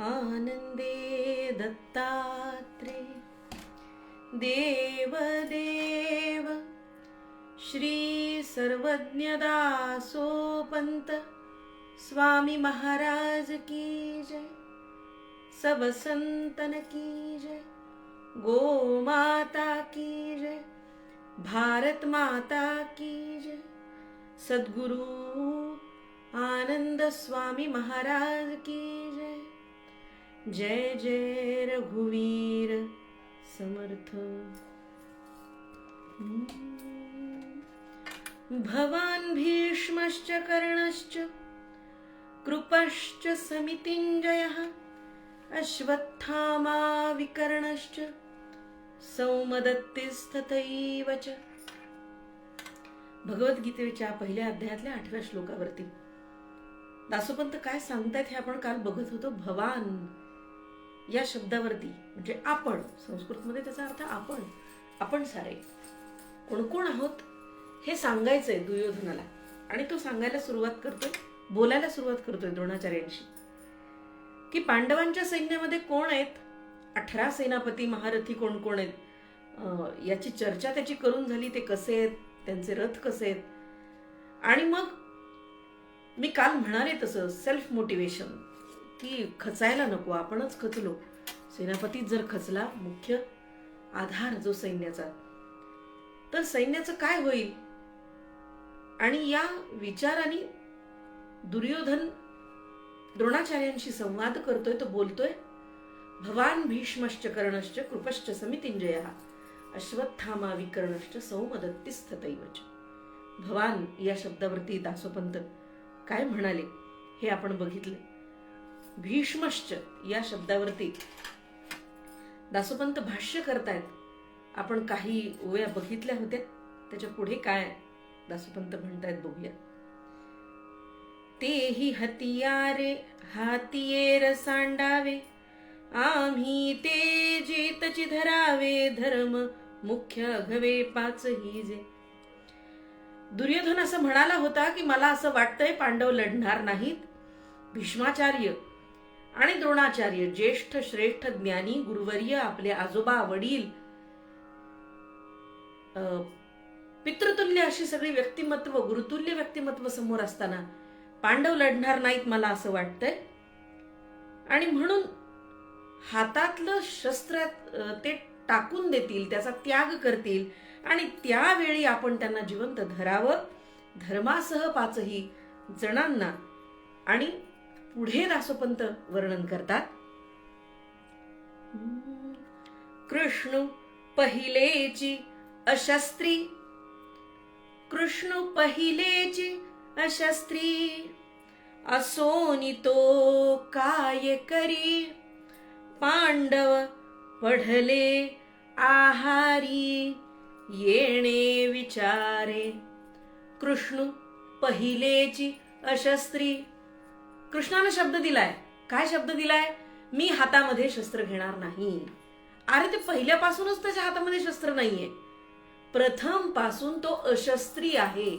आनंदे दत्तात्रे देवदेव श्री सर्वज्ञदासोपंत स्वामी महाराज की जय। सब संतन की जय। गो माता की जय। भारत माता की जय। सद्गुरु आनंद स्वामी महाराज की जय। जय जय रघुवीर समर्थ। भवान् भीष्मश्च कर्णश्च कृपश्च समितिञ्जयः अश्वत्थामा विकर्णश्च सौमदत्तिस्तथैव च। भगवद्गीतेच्या पहिल्या अध्यायातल्या 8व्या श्लोकावरती दासोपंत काय सांगतायत हे आपण काल बघत होतो. भवान या शब्दावरती म्हणजे आपण, संस्कृतमध्ये त्याचा अर्थ आपण सारे कोण कोण आहोत हे सांगायचंय दुर्योधनाला. आणि तो सांगायला सुरुवात करतोय, बोलायला सुरुवात करतोय द्रोणाचार्यांशी की पांडवांच्या सैन्यामध्ये कोण आहेत, 18 सेनापती महारथी कोण कोण आहेत, याची चर्चा त्याची करून झाली. ते कसे आहेत, त्यांचे रथ कसे आहेत. आणि मग मी काल म्हणाले तसं सेल्फ मोटिवेशन की खचायला नको, आपणच खचलो. सेनापतीच जर खचला, मुख्य आधार जो सैन्याचा, तर सैन्याचं काय होईल. आणि या विचाराने दुर्योधन द्रोणाचार्यांशी संवाद करतोय. तो बोलतोय भवान भीष्मश्च कर्णश्च कृपश्च समितिञ्जयः अश्वत्थामा विकर्णश्च सौमदत्तिस्तथैव च. भवान या शब्दावरती दासोपंत काय म्हणाले हे आपण बघितले. भीष्मश्च या शब्दावरती दासोपंत भाष्य करतायत. आपण काही ओव्या बघितल्या होत्या, त्याच्या पुढे काय दासोपंत म्हणतायत बघूया. तेही हतियारे हातियेर सांडावे आम्ही ते जेतची धरावे धर्म मुख्य घवे पाच ही जे. दुर्योधन असं म्हणाला होता की मला असं वाटतंय पांडव लढणार नाहीत. भीष्माचार्य आणि द्रोणाचार्य ज्येष्ठ श्रेष्ठ ज्ञानी गुरुवर्य, आपले आजोबा वडील, पितृतुल्य अशी सगळी व्यक्तिमत्व, गुरुतुल्य व्यक्तिमत्व समोर असताना पांडव लढणार नाहीत मला असं वाटतंय. आणि म्हणून हातातलं शस्त्र ते टाकून देतील, त्याचा त्याग करतील आणि त्यावेळी आपण त्यांना जिवंत धरावं धर्मासह 5ही जणांना. आणि पुढे दासोपंत वर्णन करतात. कृष्ण पहिलेची अशस्त्री, कृष्ण पहिलेची अशस्त्री असोनी तो काय करी पांडव पढले आहारी येणे विचारे. कृष्ण पहिलेची अशस्त्री. कृष्णाने शब्द दिलाय. काय शब्द दिलाय? मी हातामध्ये शस्त्र घेणार नाही. अरे ते पहिल्यापासूनच त्याच्या हातामध्ये शस्त्र नाहीये. प्रथम पासून तो अशस्त्री आहे.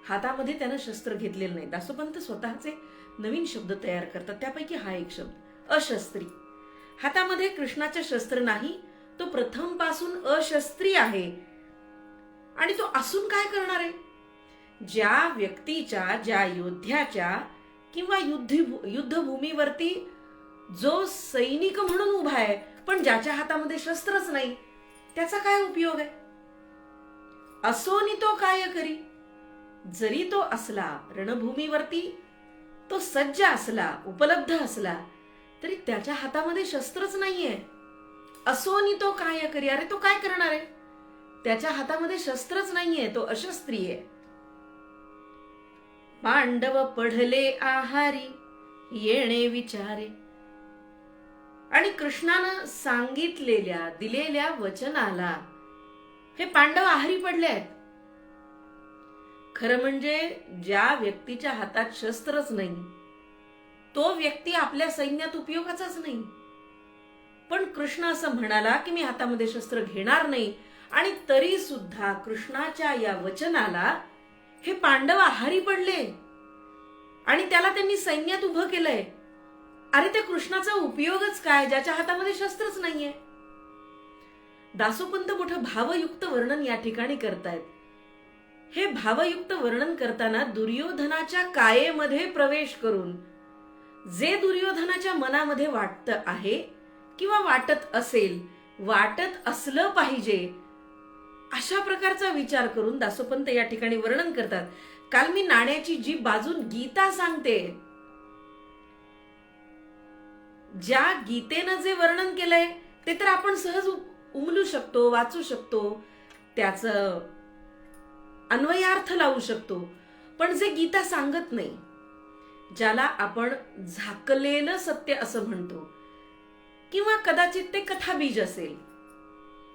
हातामध्ये त्यानं शस्त्र घेतलेलं नाही. दासोपंत स्वतःचे नवीन शब्द तयार करतात, त्यापैकी हा एक शब्द अशस्त्री. हातामध्ये कृष्णाचे शस्त्र नाही, तो प्रथम पासून अशस्त्री आहे. आणि तो असून काय करणार आहे? ज्या व्यक्तीच्या, ज्या योद्ध्याच्या किंवा युद्धभूमीवरती जो सैनिक म्हणून उभा आहे पण ज्याच्या हातामध्ये शस्त्रच नाही, त्याचा काय उपयोग आहे? असोनी तो काय करी. जरी तो असला रणभूमीवरती, तो सज्ज असला, उपलब्ध असला, तरी त्याच्या हातामध्ये शस्त्रच नाहीये. असोनी तो काय करी. अरे तो काय करणार आहे? त्याच्या हातामध्ये शस्त्रच नाहीये, तो अशस्त्री आहे. पांडव पढले आहारी येणे विचारे. आणि कृष्णानं सांगितलेल्या, दिलेल्या वचनाला हे पांडव आहारी पडले आहेत. खरं म्हणजे ज्या व्यक्तीच्या हातात शस्त्रच नाही, तो व्यक्ती आपल्या सैन्यात उपयोगाचाच नाही. पण कृष्ण असं म्हणाला की मी हातामध्ये शस्त्र घेणार नाही. आणि तरी सुद्धा कृष्णाच्या या वचनाला हे पांडव आहारी पडले आणि त्याला त्यांनी सैन्यात उभं केलंय. अरे त्या कृष्णाचा उपयोगच काय ज्याच्या हातामध्ये शस्त्रच नाहीये. दासोपंत मोठं भावयुक्त वर्णन या ठिकाणी करतायत. हे भावयुक्त वर्णन करताना दुर्योधनाच्या कायेमध्ये प्रवेश करून जे दुर्योधनाच्या मनामध्ये वाटतं आहे किंवा वाटत असेल, वाटत असलं पाहिजे, अशा प्रकारचा विचार करून दासोपंत या ठिकाणी वर्णन करतात. काल मी नाण्याची जी बाजू गीता सांगते, ज्या गीतेनं जे वर्णन केलंय ते तर आपण सहज उमलू शकतो, वाचू शकतो, त्याचं अन्वयार्थ लावू शकतो. पण जे गीता सांगत नाही, ज्याला आपण झाकलेलं सत्य असं म्हणतो, किंवा कदाचित ते कथाबीज असेल,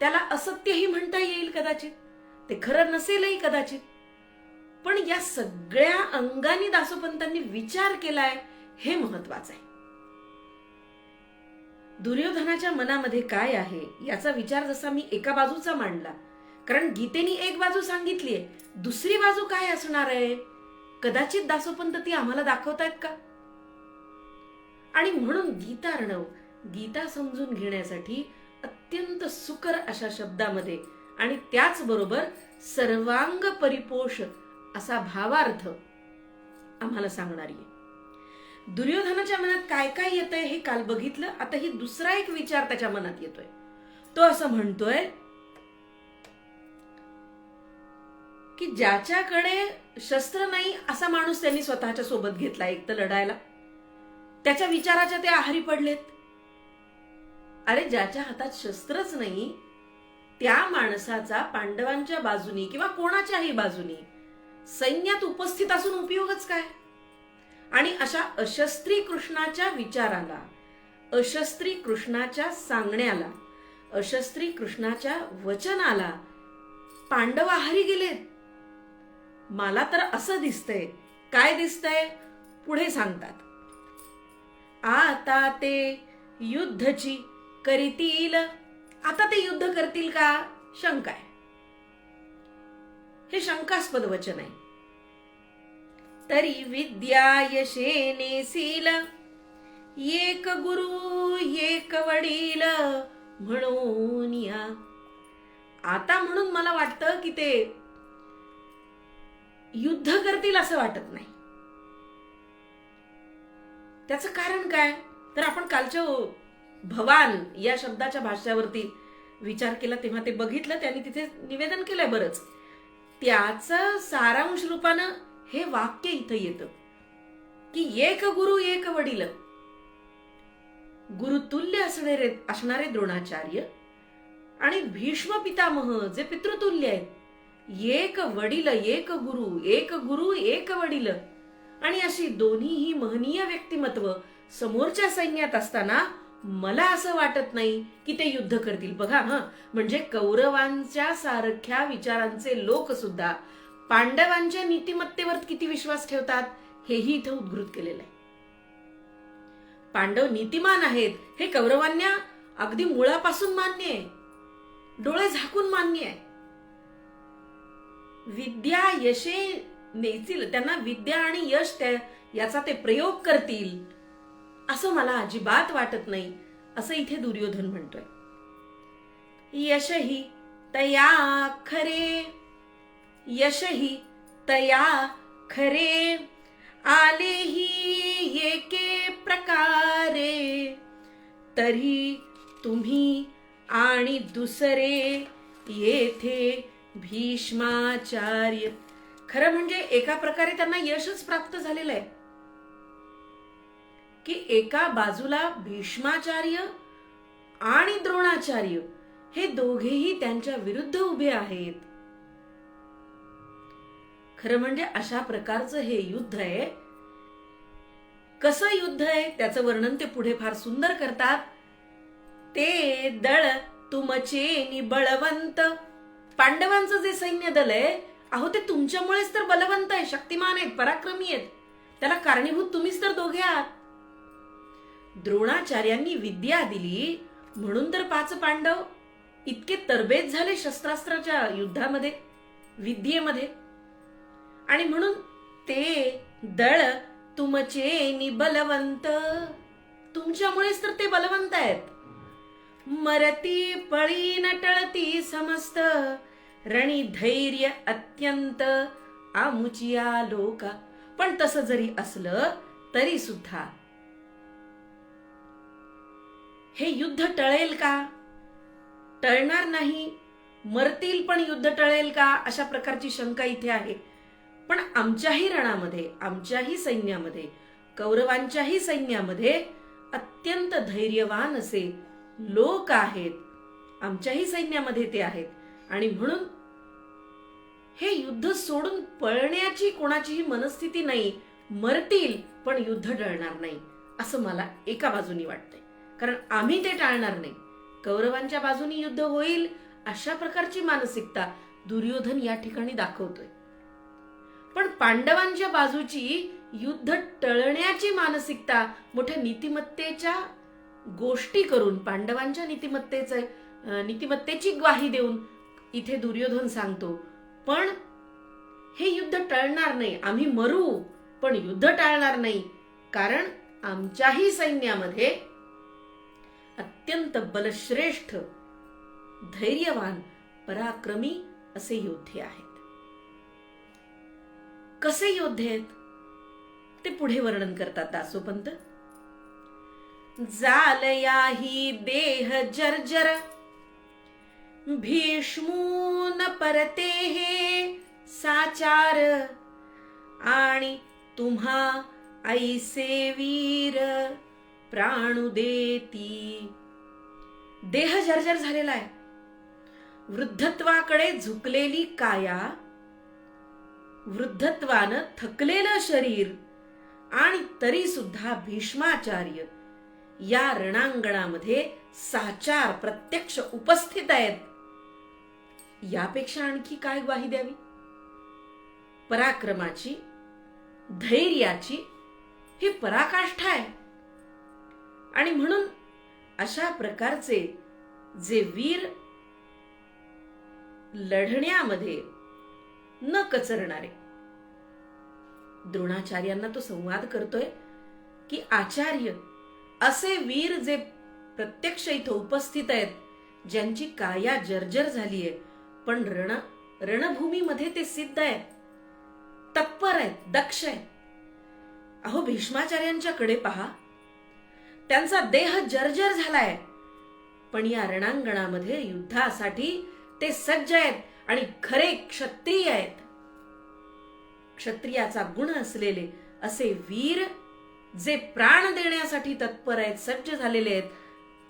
त्याला असत्यही म्हणता येईल कदाचित, ते खरं नसेलही कदाचित, पण या सगळ्या अंगांनी दासोपंतांनी विचार केलाय हे महत्वाचं आहे. दुर्योधनाच्या मनामध्ये काय आहे याचा विचार जसा मी एका बाजूचा मांडला, कारण गीतेनी एक बाजू सांगितलीये, दुसरी बाजू काय असणार आहे कदाचित दासोपंत ती आम्हाला दाखवतायत का. आणि म्हणून गीतार्णव गीता समजून घेण्यासाठी अत्यंत सुकर अशा शब्दामध्ये आणि त्याचबरोबर सर्वांग परिपोष असा भावार्थ आम्हाला सांगणारी आहे. दुर्योधनाच्या मनात काय काय येतंय हे काल बघितलं. आता ही दुसरा एक विचार त्याच्या मनात येतोय. तो असं म्हणतोय की ज्याच्याकडे शस्त्र नाही असा माणूस त्यांनी स्वतःच्या सोबत घेतला एक तर लढायला, त्याच्या विचाराच्या ते आहारी पडलेत. अरे ज्याच्या हातात शस्त्रच नाही त्या माणसाचा पांडवांच्या बाजूनी किंवा कोणाच्याही बाजूनी सैन्यात उपस्थित असून उपयोगच काय. आणि अशा अशस्त्री कृष्णाच्या विचाराला, अशस्त्री कृष्णाच्या सांगण्याला, अशस्त्री कृष्णाच्या वचनाला पांडव आहारी गेलेत. मला तर असं दिसतंय. काय दिसतंय पुढे सांगतात. आता ते युद्धची करीतील. आता ते युद्ध करतील का शंका आहे. हे शंकास्पद वचन आहे. तरी विद्या यशे नेसील, एक गुरु एक वडील म्हणून या. आता म्हणून मला वाटतं की ते युद्ध करतील असं वाटत नाही. त्याचं कारण काय तर आपण कालच्या भवान या शब्दाच्या भाष्यावरती विचार केला तेव्हा ते बघितलं. त्यांनी तिथे निवेदन केलंय बरंच. त्याचं सारांश रूपानं हे वाक्य इथं येतं की एक गुरु एक वडील. गुरुतुल्य असणारे द्रोणाचार्य आणि भीष्म पितामह जे पितृतुल्य आहेत. एक वडील एक गुरु एक वडील. आणि अशी दोन्हीही महनीय व्यक्तिमत्व समोरच्या सैन्यात असताना मला असं वाटत नाही की ते युद्ध करतील. बघा म्हणजे कौरवांच्या सारख्या विचारांचे लोक सुद्धा पांडवांच्या नीतिमत्तेवर किती विश्वास ठेवतात हेही इथं उद्घृत केलेलं आहे. पांडव नीतिमान आहेत हे कौरवांना अगदी मुळापासून मान्य आहे, डोळे झाकून मान्य आहे. विद्या यशे नेतील, त्यांना विद्या आणि यश याचा ते प्रयोग करतील असं मला अजिबात वाटत नाही असं इथे दुर्योधन म्हणतोय. यशही तया खरे, यशही तया खरे, आलेही एके प्रकारे, तरी तुम्ही आणि दुसरे येथे भीष्माचार्य. खरं म्हणजे एका प्रकारे त्यांना यशच प्राप्त झालेलं आहे की एका बाजूला भीष्माचार्य आणि द्रोणाचार्य हे दोघेही त्यांच्या विरुद्ध उभे आहेत. खरं म्हणजे अशा प्रकारचं हे युद्ध आहे. कसं युद्ध आहे त्याचं वर्णन ते पुढे फार सुंदर करतात. ते दळ तुमचे निबळवंत. पांडवांचं जे सैन्य दल आहे अहो ते तुमच्यामुळेच तर बलवंत आहे, शक्तिमान आहेत, पराक्रमी आहेत. त्याला कारणीभूत तुम्हीच तर दोघे आहात. द्रोणाचार्यांनी विद्या दिली म्हणून तर 5 पांडव इतके तरबेज झाले शस्त्रास्त्राच्या युद्धामध्ये, विद्येमध्ये. आणि म्हणून ते दळ तुमचे निबलवंत. तुमच्यामुळेच तर ते बलवंत आहेत. मरती पळी न टळती समस्त, रणी धैर्य अत्यंत आमुचिया लोका. पण तसं जरी असलं तरी सुद्धा हे युद्ध टळेल का? टळणार नाही. मरतील पण युद्ध टळेल का, अशा प्रकारची शंका इथे आहे. पण आमच्याही रणामध्ये, आमच्याही सैन्यामध्ये, कौरवांच्याही सैन्यामध्ये अत्यंत धैर्यवान असे लोक आहेत. आमच्याही सैन्यामध्ये ते आहेत. आणि म्हणून हे युद्ध सोडून पळण्याची कोणाचीही मनस्थिती नाही. मरतील पण युद्ध टळणार नाही असं मला एका बाजूनी वाटतंय. कारण आम्ही ते टाळणार नाही. कौरवांच्या बाजूनी युद्ध होईल अशा प्रकारची मानसिकता दुर्योधन या ठिकाणी दाखवतोय. पण पांडवांच्या बाजूची युद्ध टळण्याची मानसिकता मोठ्या नीतिमत्तेच्या गोष्टी करून, पांडवांच्या नीतिमत्तेची ग्वाही देऊन इथे दुर्योधन सांगतो, पण हे युद्ध टळणार नाही. आम्ही मरू पण युद्ध टाळणार नाही. कारण आमच्याही सैन्यामध्ये अत्यंत बलश्रेष्ठ, धैर्यवान, पराक्रमी असे योद्धे आहेत. कसे योद्धे आहेत ते पुढे वर्णन करतात दासोपंत. जालयाही देह जर्जर, भीष्मून परते हे साचार, आणि तुम्हा ऐसे वीर प्राणू देती. देह जर्जर झालेला आहे. वृद्धत्वाकडे झुकलेली काया, वृद्धत्वानं थकलेलं शरीर, आणि तरी सुद्धा भीष्माचार्य या रणांगणामध्ये साचार प्रत्यक्ष उपस्थित आहेत. यापेक्षा आणखी काय ग्वाही द्यावी? पराक्रमाची, धैर्याची ही पराकाष्ठा आहे. आणि म्हणून अशा प्रकारचे जे वीर लढण्यामध्ये न कचरणारे, द्रोणाचार्यांना तो संवाद करतोय की आचार्य असे वीर जे प्रत्यक्ष इथं उपस्थित आहेत, ज्यांची काया जर्जर झालीय, पण रणभूमीमध्ये ते सिद्ध आहेत, तत्पर आहेत, दक्ष आहेत. अहो भीष्माचार्यांच्याकडे पहा, त्यांचा देह जर्जर झालाय, पण या रणांगणामध्ये युद्धासाठी ते सज्ज आहेत आणि खरे क्षत्रिय आहेत. क्षत्रियाचा गुण असलेले असे वीर जे प्राण देण्यासाठी तत्पर आहेत, सज्ज झालेले आहेत,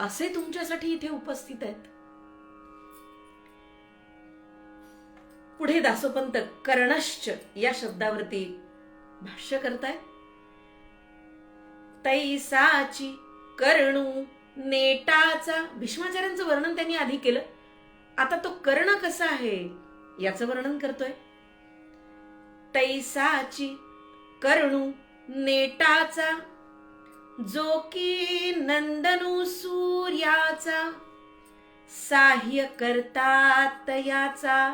असे तुमच्यासाठी इथे उपस्थित आहेत. पुढे दासोपंत कर्णश्च या शब्दावरती भाष्य करताय. तैसाची कर्णू नेटाचा, भीष्माचार्यांचं वर्णन त्यांनी आधी केलं. आता तो कर्ण कसा आहे याचं वर्णन करतोय. तैसाची कर्णू नेटाचा, जो की नंदनू सूर्याचा, साह्य करता तयाचा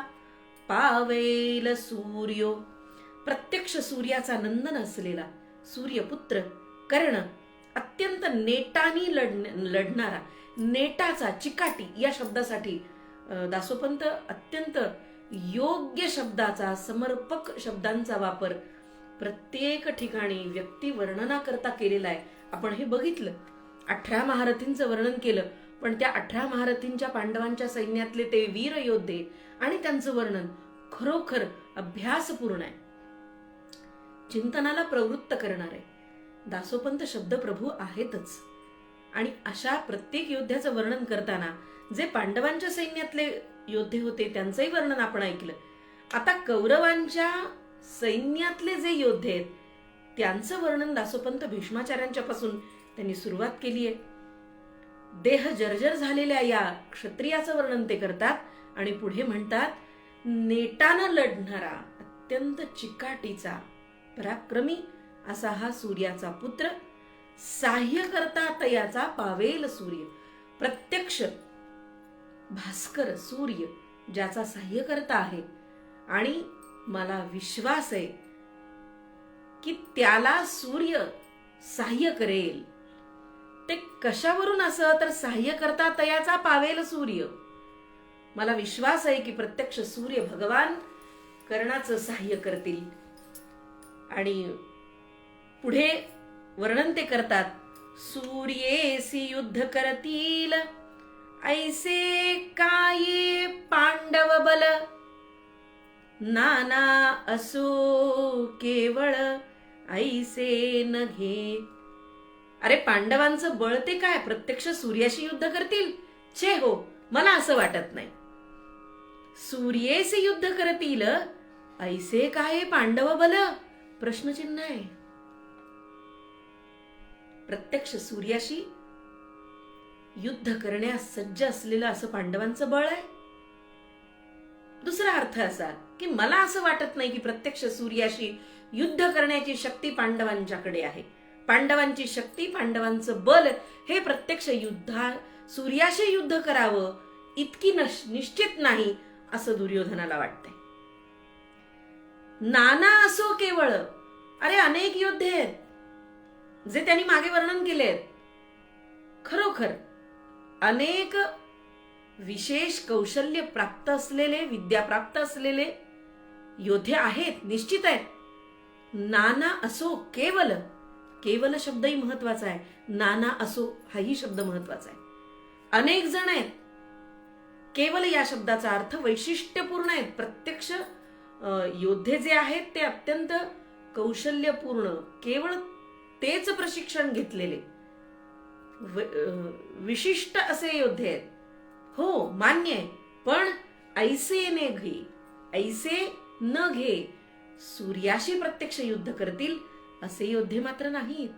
पावेल सूर्यो. प्रत्यक्ष सूर्याचा नंदन असलेला सूर्यपुत्र कर्ण अत्यंत नेटानी लढणारा, नेटाचा, चिकाटी या शब्दासाठी दासोपंत अत्यंत योग्य शब्दाचा, समर्पक शब्दांचा वापर प्रत्येक ठिकाणी व्यक्ती वर्णना करता केलेला आहे. आपण हे बघितलं. 18 महारथींचं वर्णन केलं, पण त्या 18 महारथींच्या पांडवांच्या सैन्यातले ते वीर योद्धे आणि त्यांचं वर्णन खरोखर अभ्यासपूर्ण आहे, चिंतनाला प्रवृत्त करणार आहे. दासोपंत शब्दप्रभू आहेतच. आणि अशा प्रत्येक योद्ध्याचं वर्णन करताना जे पांडवांच्या सैन्यातले योद्धे होते त्यांचंही वर्णन आपण ऐकलं. आता कौरवांच्या सैन्यातले जे योद्धे आहेत त्यांचं वर्णन दासोपंत भीष्माचार्यांच्या पासून त्यांनी सुरुवात केली आहे. देह जर्जर झालेल्या या क्षत्रियाचं वर्णन ते करतात आणि पुढे म्हणतात, नेटानं लढणारा, अत्यंत चिकाटीचा, पराक्रमी असा हा सूर्याचा पुत्र, साह्य करता तयाचा पावेल सूर्य. प्रत्यक्ष भास्कर सूर्य ज्याचा साह्य करता आहे, आणि मला विश्वास आहे की त्याला सूर्य साह्य करेल, ते कशावरून असं, तर सहाय्य करता तयाचा पावेल सूर्य. मला विश्वास आहे की प्रत्यक्ष सूर्य भगवान कर्णाचं सहाय्य करतील. आणि पुढे वर्णन ते करतात, सूर्येसी युद्ध करतील ऐसे काये पांडव बल, नाना असो केवळ ऐसे न घे. अरे पांडवांचं बळ ते काय प्रत्यक्ष सूर्याशी युद्ध करतील? छे हो, मला असं वाटत नाही. सूर्येसे युद्ध करतील ऐसे काय पांडव बल, प्रश्नचिन्ह आहे. प्रत्यक्ष सूर्याशी युद्ध करण्यास सज्ज असलेलं असं पांडवांचं बळ आहे. दुसरा अर्थ असा की मला असं वाटत नाही की प्रत्यक्ष सूर्याशी युद्ध करण्याची शक्ती पांडवांच्याकडे आहे. पांडवांची शक्ती, पांडवांचं बल हे प्रत्यक्ष सूर्याशी युद्ध करावं इतकी निश्चित नाही असं दुर्योधनाला वाटतंय. नाना असो केवळ, अरे अनेक योद्धे आहेत जे त्यांनी मागे वर्णन केले आहेत. खरोखर अनेक विशेष कौशल्य प्राप्त असलेले, विद्या प्राप्त असलेले योद्धे आहेत, निश्चित आहेत. नाना असो केवल, केवल शब्दही महत्वाचा आहे, नाना असो हाही शब्द महत्वाचा आहे. अनेक जण आहेत. केवल या शब्दाचा अर्थ वैशिष्ट्यपूर्ण आहेत. प्रत्यक्ष योद्धे जे आहेत ते अत्यंत कौशल्यपूर्ण, केवळ तेच प्रशिक्षण घेतलेले विशिष्ट असे योद्धे आहेत. हो मान्य आहे, पण ऐसे ने घे, ऐसे न घे, सूर्याशी प्रत्यक्ष युद्ध करतील असे योद्धे मात्र नाहीत.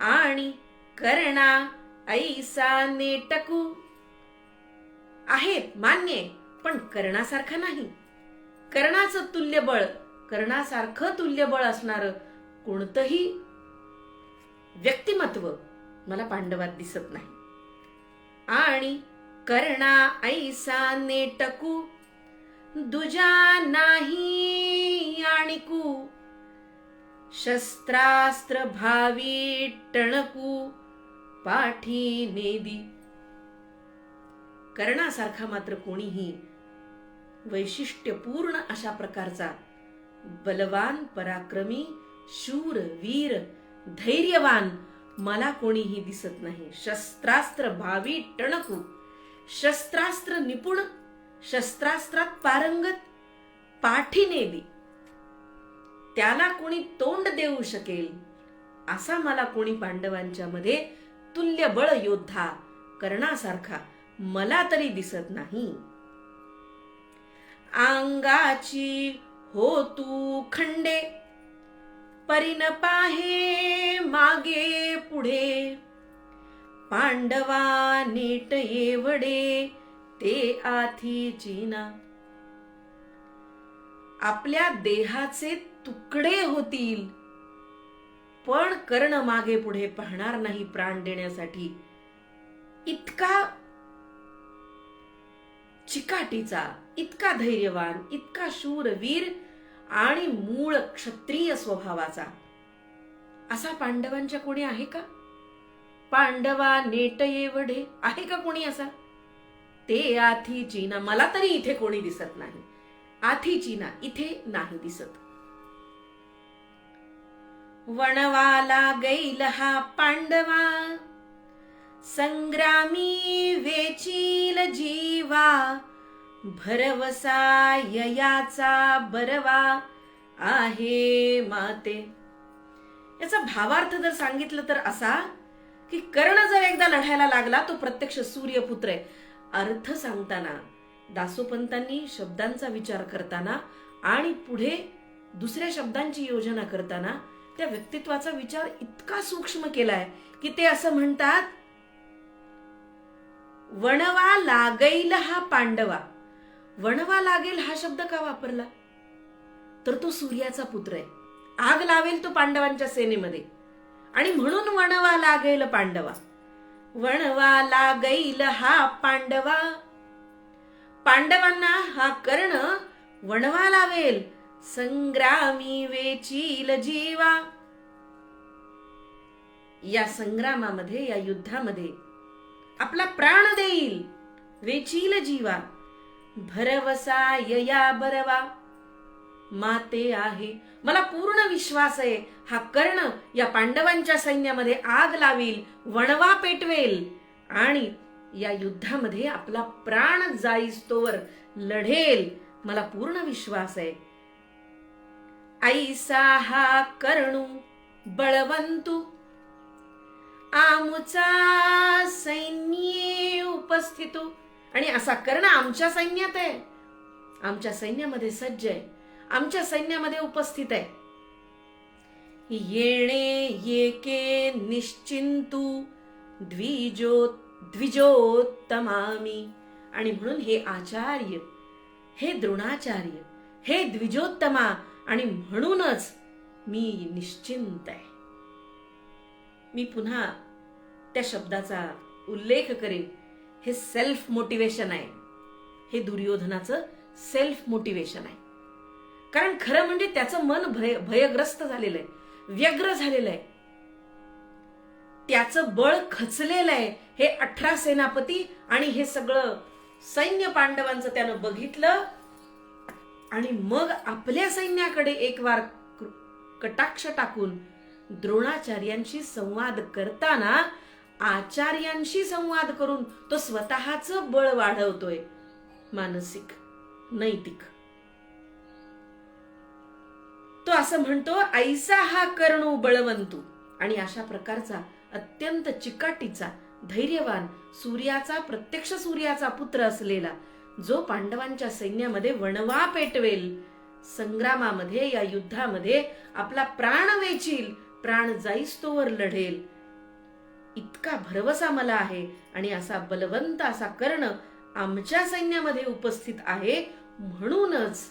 आणि कर्णा ऐसा नेटकू आहेत, मान्य, पण कर्णासारखा नाही. कर्णाचं तुल्यबळ, कर्णासारखं तुल्यबळ असणारं कोणतंही व्यक्तिमत्व मला पांडवात दिसत नाही. आणि कर्णा ऐसा नेटकू दुजा नाही आणिकू, शस्त्रास्त्र भावी टणकू पाठी नेदी. कर्णासारखा मात्र कोणीही वैशिष्ट्यपूर्ण अशा प्रकारचा बलवान, पराक्रमी, शूर, वीर, धैर्यवान मला कोणीही दिसत नाही. शस्त्रास्त्र भावी टणकू, शस्त्रास्त्र निपुण, शस्त्रास्त्रात पारंगत, पाठीनेदी, त्याला कोणी तोंड देऊ शकेल असा मला कोणी पांडवांच्या मध्ये तुल्यबळ योद्धा कर्णासारखा मला तरी दिसत नाही. अंगाची हो तू खंडे, परिन पाहे मागे पुढे, पांडवा नीट येवडे ते आथीची ना. आपल्या देहाचे तुकडे होतील पण कर्ण मागे पुढे पाहणार नाही प्राण देण्यासाठी. इतका चिकाटीचा, इतका धैर्यवान, इतका शूरवीर आणि मूळ क्षत्रिय स्वभावाचा असा पांडवांच्या कोणी आहे का? पांडवा नेट येवढे आहे का कोणी असा? ते आथीची ना, मला तरी इथे कोणी दिसत नाही. आथीची ना इथे नाही दिसत. वणवाला गैल हा पांडवा, संग्रामी वेचील जीवा, भरवसा ययाचा बरवा आहे माते. याचा भावार्थ जर सांगितलं तर असा की कर्ण जर एकदा लढायला लागला तो प्रत्यक्ष सूर्यपुत्र आहे. अर्थ सांगताना दासोपंतांनी शब्दांचा विचार करताना आणि पुढे दुसऱ्या शब्दांची योजना करताना त्या व्यक्तित्वाचा विचार इतका सूक्ष्म केलाय की ते असं म्हणतात, वणवा लागैल हा पांडवा. वणवा लागेल हा शब्द का वापरला? तर तो सूर्याचा पुत्र आहे. आग लावेल तो पांडवांच्या सेनेमध्ये आणि म्हणून वणवा लागेल पांडवा. वणवा लागैल हा पांडवा, पांडवांना हा कर्ण वणवा लावेल. संग्रामी वेचील जीवा, या संग्रामामध्ये, या युद्धामध्ये आपला प्राण देईल, वेचील जीवा, भरवसा यया बरवा, माते आहे. मला पूर्ण विश्वास आहे, हा कर्ण या पांडवांच्या सैन्यामध्ये आग लावील, वणवा पेटवेल आणि या युद्धामध्ये आपला प्राण जाईस्तोवर लढेल. मला पूर्ण विश्वास आहे. ऐसा हा कर्णू बळवंतू, आमुचा सैन्ये उपस्थितू. आणि असा कर्ण आमच्या सैन्यात आहे, आमच्या सैन्यामध्ये सज्ज आहे, आमच्या सैन्यामध्ये उपस्थित आहे. येणे येके निश्चिंतू द्विजोत्तमामी. आणि म्हणून हे आचार्य, हे द्रोणाचार्य, हे द्विजोत्तमा, आणि म्हणूनच मी निश्चिंत आहे. मी पुन्हा त्या शब्दाचा उल्लेख करेन. हे सेल्फ मोटिवेशन आहे, हे दुर्योधनाचं सेल्फ मोटिवेशन आहे. कारण खरं म्हणजे त्याचं मन भयग्रस्त झालेलं आहे, व्यग्र झालेलं आहे, त्याचं बळ खचलेलं आहे. हे 18 सेनापती आणि हे सगळं सैन्य पांडवांचं त्यानं बघितलं आणि मग आपल्या सैन्याकडे एक वार कटाक्ष टाकून द्रोणाचार्यांशी संवाद करताना आचार्यांशी संवाद करून तो स्वतःचं बळ वाढवतोय, मानसिक, नैतिक. तो असं म्हणतो, ऐसा हा कर्णू बळवंतू. आणि अशा प्रकारचा अत्यंत चिकाटीचा, धैर्यवान, सूर्याचा, प्रत्यक्ष सूर्याचा पुत्र असलेला जो पांडवांच्या सैन्यामध्ये वणवा पेटवेल, संग्रामामध्ये, या युद्धामध्ये आपला प्राण वेचील, प्राण जाईस्तोवर लढेल, इतका भरवसा मला आहे. आणि असा बलवंत असा कर्ण आमच्या सैन्यामध्ये उपस्थित आहे. म्हणूनच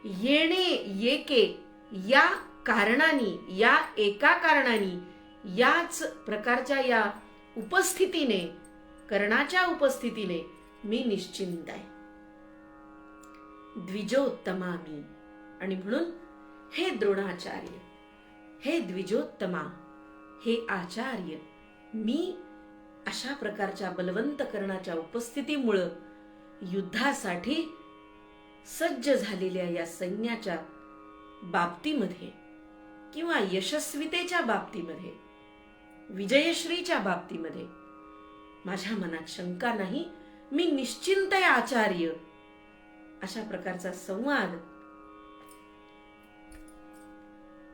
येणे येके या कारणाने, या एका कारणाने, याच प्रकारच्या या उपस्थितीने, कर्णाच्या उपस्थितीने मी निश्चिंत आहे. द्विजोत्तमा मी. आणि म्हणून हे द्रोणाचार्य, हे द्विजोत्तमा, हे आचार्य, मी अशा प्रकारच्या बलवंत कर्णाच्या उपस्थितीमुळे युद्धासाठी सज्ज झालेल्या या सैन्याच्या बाबतीमध्ये किंवा यशस्वीतेच्या बाबतीमध्ये, विजयश्रीच्या बाबतीमध्ये माझ्या मनात शंका नाही. मी निश्चिंत आहे आचार्य. अशा प्रकारचा संवाद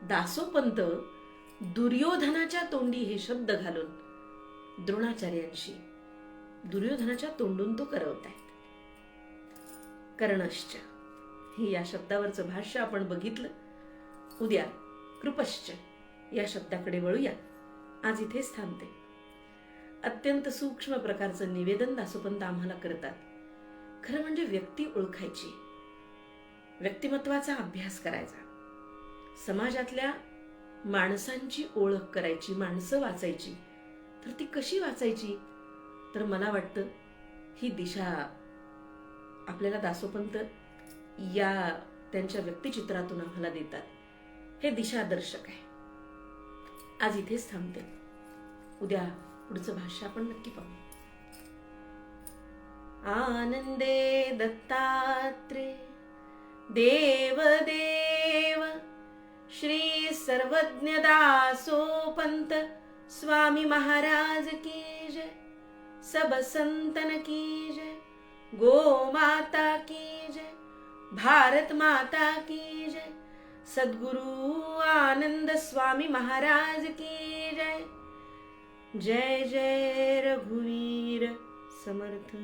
दासोपंत दुर्योधनाच्या तोंडी हे शब्द घालून द्रोणाचार्यांशी दुर्योधनाच्या तोंडून तो करवतायत. कर्णश्च हे या शब्दावरचं भाष्य आपण बघितलं. उद्या कृपश्च या शब्दाकडे वळूया. आज इथेच थांबते. अत्यंत सूक्ष्म प्रकारचं निवेदन दासोपंत आम्हाला करतात. खरं म्हणजे व्यक्ती ओळखायची, व्यक्तिमत्वाचा अभ्यास करायचा, समाजातल्या माणसांची ओळख करायची, माणसं वाचायची. तर ती कशी वाचायची? तर मला वाटतं ही दिशा आपल्याला दासोपंत या त्यांच्या व्यक्तिचित्रातून आम्हाला देतात. हे दिशादर्शक आहे. आज इथेच थांबते. उद्या पुढचं भाष्य आपण नक्की पाहू. आनंदे दत्तात्रेय देव देव श्री सर्वज्ञ दासोपंत स्वामी महाराज की जय. सब संतन की जय. गो माता की जय. भारत माता की जय. सद्गुरु आनंद स्वामी महाराज की जय. जय जय रघुवीर समर्थ.